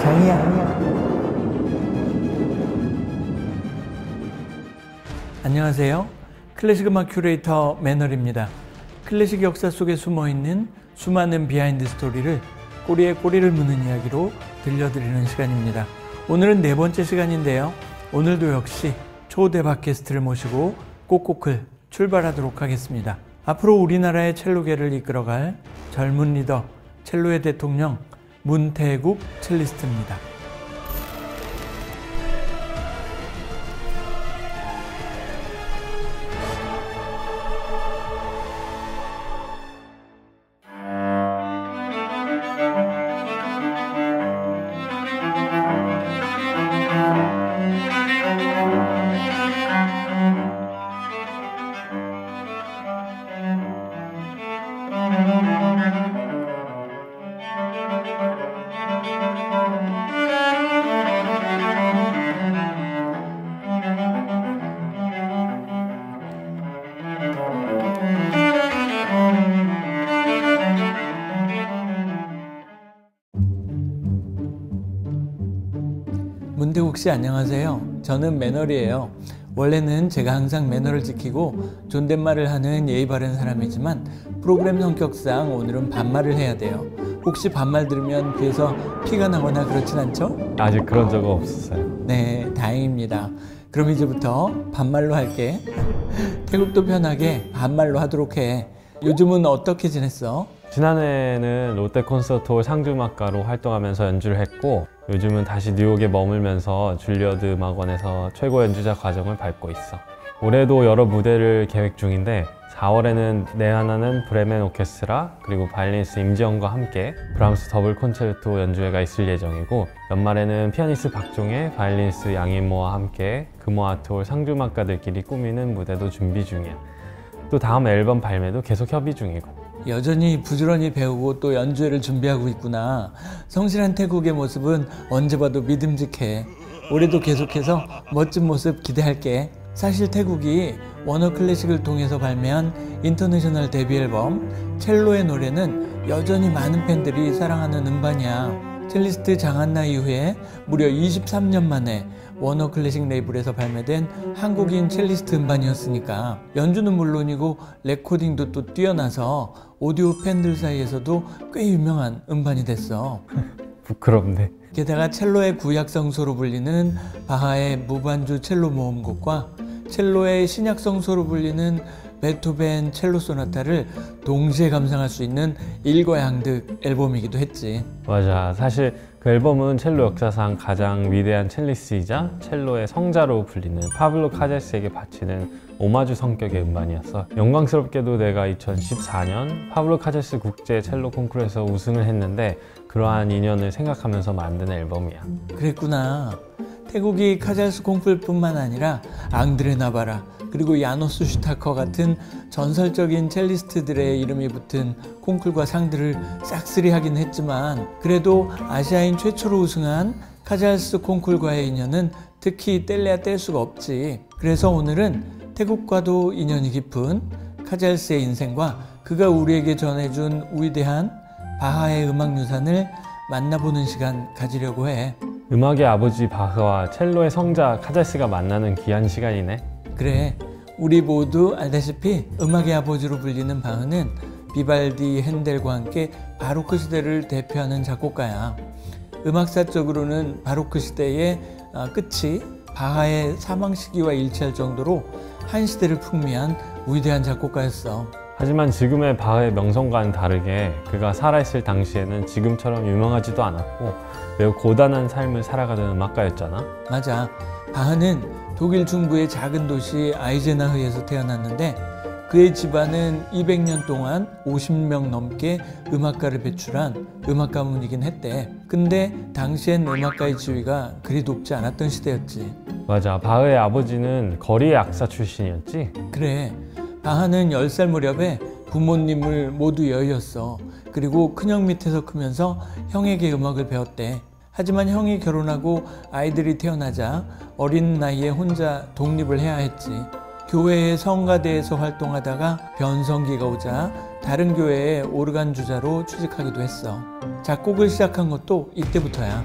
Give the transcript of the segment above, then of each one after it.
장이야. 안녕하세요. 클래식 음악 큐레이터 매널입니다. 클래식 역사 속에 숨어있는 수많은 비하인드 스토리를 꼬리에 꼬리를 무는 이야기로 들려드리는 시간입니다. 오늘은 네 번째 시간인데요. 오늘도 역시 초대박 게스트를 모시고 꼭꼭클 출발하도록 하겠습니다. 앞으로 우리나라의 첼로계를 이끌어갈 젊은 리더, 첼로의 대통령 문태국 첼리스트입니다. 문태국 씨 안녕하세요. 저는 매널이에요. 원래는 제가 항상 매너를 지키고 존댓말을 하는 예의 바른 사람이지만 프로그램 성격상 오늘은 반말을 해야 돼요. 혹시 반말 들으면 귀에서 피가 나거나 그렇진 않죠? 아직 그런 적은 없었어요. 네, 다행입니다. 그럼 이제부터 반말로 할게. 태국도 편하게 반말로 하도록 해. 요즘은 어떻게 지냈어? 지난해에는 롯데콘서트홀 상주음악가로 활동하면서 연주를 했고, 요즘은 다시 뉴욕에 머물면서 줄리어드 음악원에서 최고 연주자 과정을 밟고 있어. 올해도 여러 무대를 계획 중인데 4월에는 내 하나는 브레멘 오케스트라 그리고 바이올리니스트 임지영과 함께 브람스 더블 콘체르토 연주회가 있을 예정이고, 연말에는 피아니스트 박종혜, 바이올리니스트 양인모와 함께 금호아트홀 상주음악가들끼리 꾸미는 무대도 준비 중이야. 또 다음 앨범 발매도 계속 협의 중이고. 여전히 부지런히 배우고 또 연주회를 준비하고 있구나. 성실한 태국의 모습은 언제 봐도 믿음직해. 올해도 계속해서 멋진 모습 기대할게. 사실 태국이 워너 클래식을 통해서 발매한 인터내셔널 데뷔 앨범 첼로의 노래는 여전히 많은 팬들이 사랑하는 음반이야. 첼리스트 장한나 이후에 무려 23년 만에 워너 클래식 레이블에서 발매된 한국인 첼리스트 음반이었으니까 연주는 물론이고 레코딩도 또 뛰어나서 오디오 팬들 사이에서도 꽤 유명한 음반이 됐어. 부끄럽네. 게다가 첼로의 구약성소로 불리는 바하의 무반주 첼로 모음곡과 첼로의 신약성소로 불리는 베토벤 첼로 소나타를 동시에 감상할 수 있는 일거양득 앨범이기도 했지. 맞아. 사실 그 앨범은 첼로 역사상 가장 위대한 첼리스트이자 첼로의 성자로 불리는 파블로 카제스에게 바치는 오마주 성격의 음반이었어. 영광스럽게도 내가 2014년 파블로 카제스 국제 첼로 콩쿠르에서 우승을 했는데 그러한 인연을 생각하면서 만든 앨범이야. 그랬구나. 태국이 카잘스 콩쿨뿐만 아니라 앙드레 나바라 그리고 야노스 슈타커 같은 전설적인 첼리스트들의 이름이 붙은 콩쿨과 상들을 싹쓸이 하긴 했지만 그래도 아시아인 최초로 우승한 카잘스 콩쿨과의 인연은 특히 뗄래야 뗄 수가 없지. 그래서 오늘은 태국과도 인연이 깊은 카잘스의 인생과 그가 우리에게 전해준 위대한 바하의 음악 유산을 만나보는 시간 가지려고 해. 음악의 아버지 바흐와 첼로의 성자 카잘스가 만나는 귀한 시간이네. 그래, 우리 모두 알다시피 음악의 아버지로 불리는 바흐는 비발디, 핸델과 함께 바로크 시대를 대표하는 작곡가야. 음악사적으로는 바로크 시대의 끝이 바하의 사망 시기와 일치할 정도로 한 시대를 풍미한 위대한 작곡가였어. 하지만 지금의 바흐의 명성과는 다르게 그가 살아있을 당시에는 지금처럼 유명하지도 않았고 매우 고단한 삶을 살아가던 음악가였잖아. 맞아. 바흐는 독일 중부의 작은 도시 아이젠하흐에서 태어났는데 그의 집안은 200년 동안 50명 넘게 음악가를 배출한 음악 가문이긴 했대. 근데 당시엔 음악가의 지위가 그리 높지 않았던 시대였지. 맞아. 바흐의 아버지는 거리의 악사 출신이었지? 그래. 바흐는 10살 무렵에 부모님을 모두 여의었어. 그리고 큰형 밑에서 크면서 형에게 음악을 배웠대. 하지만 형이 결혼하고 아이들이 태어나자 어린 나이에 혼자 독립을 해야 했지. 교회의 성가대에서 활동하다가 변성기가 오자 다른 교회의 오르간 주자로 취직하기도 했어. 작곡을 시작한 것도 이때부터야.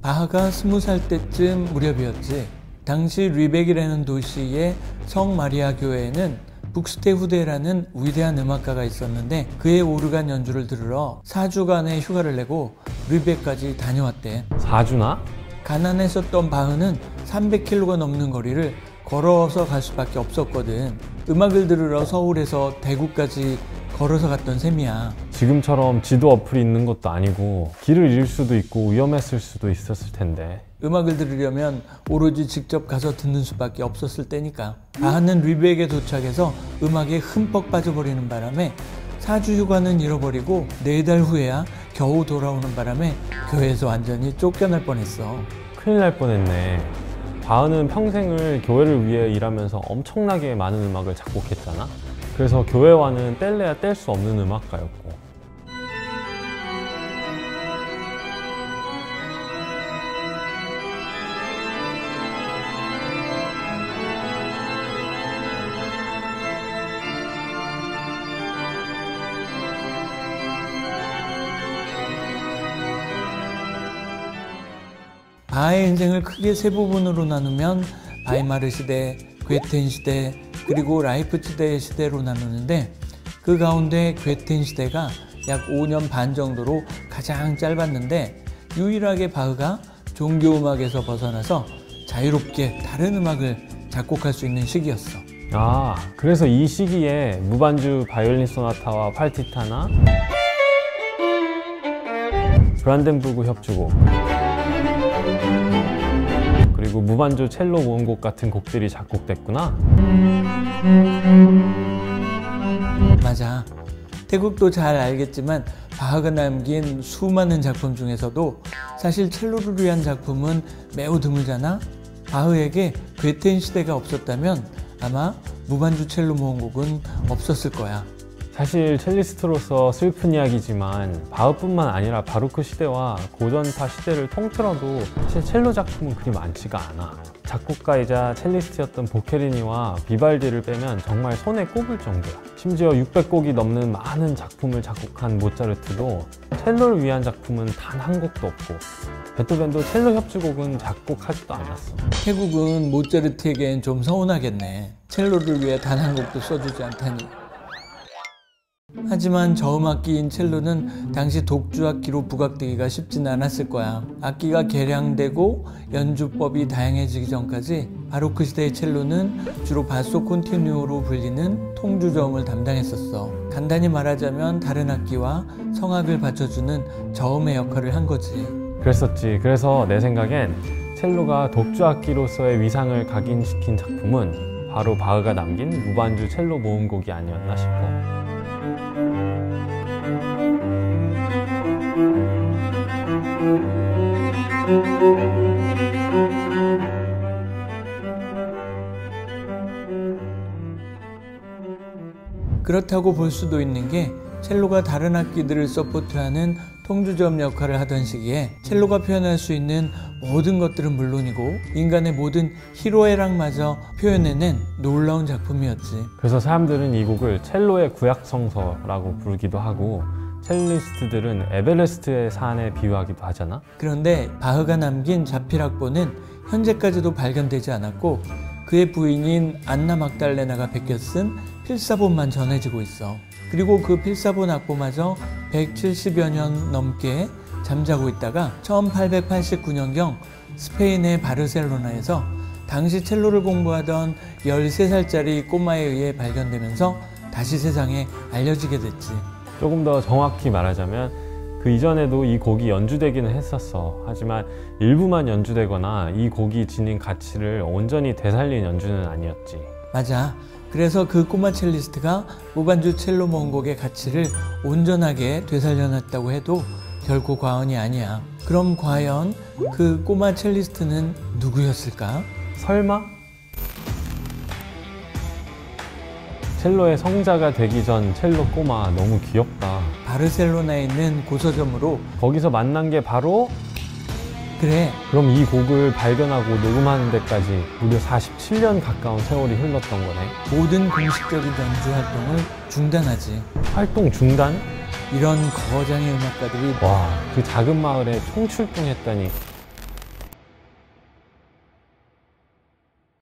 바하가 20살 때쯤 무렵이었지. 당시 르벡이라는 도시의 성 마리아 교회에는 북스테후데라는 위대한 음악가가 있었는데 그의 오르간 연주를 들으러 4주간의 휴가를 내고 르벡까지 다녀왔대. 4주나? 가난했었던 바흐는 300km가 넘는 거리를 걸어서 갈 수밖에 없었거든. 음악을 들으러 서울에서 대구까지 걸어서 갔던 셈이야. 지금처럼 지도 어플이 있는 것도 아니고 길을 잃을 수도 있고 위험했을 수도 있었을 텐데. 음악을 들으려면 오로지 직접 가서 듣는 수밖에 없었을 때니까. 바하는 르벡에 도착해서 음악에 흠뻑 빠져버리는 바람에 4주 휴가는 잃어버리고 4달 후에야 겨우 돌아오는 바람에 교회에서 완전히 쫓겨날 뻔했어. 큰일 날 뻔했네. 바흐는 평생을 교회를 위해 일하면서 엄청나게 많은 음악을 작곡했잖아. 그래서 교회와는 뗄래야 뗄 수 없는 음악가였고. 바하의 인생을 크게 세 부분으로 나누면 바이마르 시대, 괴텐 시대, 그리고 라이프치히의 시대로 나누는데 그 가운데 괴텐 시대가 약 5년 반 정도로 가장 짧았는데 유일하게 바흐가 종교음악에서 벗어나서 자유롭게 다른 음악을 작곡할 수 있는 시기였어. 아, 그래서 이 시기에 무반주 바이올린 소나타와 팔티타나 브란덴부르크 협주곡 그리고 무반주 첼로 모음곡 같은 곡들이 작곡됐구나. 맞아. 태국도 잘 알겠지만 바하가 남긴 수많은 작품 중에서도 사실 첼로를 위한 작품은 매우 드물잖아. 바흐에게 괴텐 시대가 없었다면 아마 무반주 첼로 모음곡은 없었을 거야. 사실 첼리스트로서 슬픈 이야기지만 바흐뿐만 아니라 바로크 시대와 고전파 시대를 통틀어도 사실 첼로 작품은 그리 많지가 않아. 작곡가이자 첼리스트였던 보케리니와 비발디를 빼면 정말 손에 꼽을 정도야. 심지어 600곡이 넘는 많은 작품을 작곡한 모차르트도 첼로를 위한 작품은 단 한 곡도 없고 베토벤도 첼로 협주곡은 작곡하지도 않았어. 태국은 모차르트에겐 좀 서운하겠네. 첼로를 위해 단 한 곡도 써주지 않다니. 하지만 저음악기인 첼로는 당시 독주악기로 부각되기가 쉽지는 않았을 거야. 악기가 개량되고 연주법이 다양해지기 전까지 바로크 시대의 첼로는 주로 바소 콘티뉴오로 불리는 통주저음을 담당했었어. 간단히 말하자면 다른 악기와 성악을 받쳐주는 저음의 역할을 한 거지. 그랬었지. 그래서 내 생각엔 첼로가 독주악기로서의 위상을 각인시킨 작품은 바로 바흐가 남긴 무반주 첼로 모음곡이 아니었나 싶어. 그렇다고 볼 수도 있는 게 첼로가 다른 악기들을 서포트하는 통주저음 역할을 하던 시기에 첼로가 표현할 수 있는 모든 것들은 물론이고 인간의 모든 희로애락마저 표현해낸 놀라운 작품이었지. 그래서 사람들은 이 곡을 첼로의 구약성서라고 부르기도 하고 첼리스트들은 에베레스트의 산에 비유하기도 하잖아. 그런데 바흐가 남긴 자필악보는 현재까지도 발견되지 않았고 그의 부인인 안나 막달레나가 베껴 쓴 필사본만 전해지고 있어. 그리고 그 필사본 악보마저 170여 년 넘게 잠자고 있다가 1889년경 스페인의 바르셀로나에서 당시 첼로를 공부하던 13살짜리 꼬마에 의해 발견되면서 다시 세상에 알려지게 됐지. 조금 더 정확히 말하자면 그 이전에도 이 곡이 연주되기는 했었어. 하지만 일부만 연주되거나 이 곡이 지닌 가치를 온전히 되살린 연주는 아니었지. 맞아. 그래서 그 꼬마 첼리스트가 무반주 첼로 모음곡의 가치를 온전하게 되살려놨다고 해도 결코 과언이 아니야. 그럼 과연 그 꼬마 첼리스트는 누구였을까? 설마? 첼로의 성자가 되기 전 첼로 꼬마 너무 귀엽다. 바르셀로나에 있는 고서점으로 거기서 만난 게 바로? 그래. 그럼 이 곡을 발견하고 녹음하는 데까지 무려 47년 가까운 세월이 흘렀던 거네. 모든 공식적인 연주 활동을 중단하지. 활동 중단? 이런 거장의 음악가들이 와, 그 작은 마을에 총출동했다니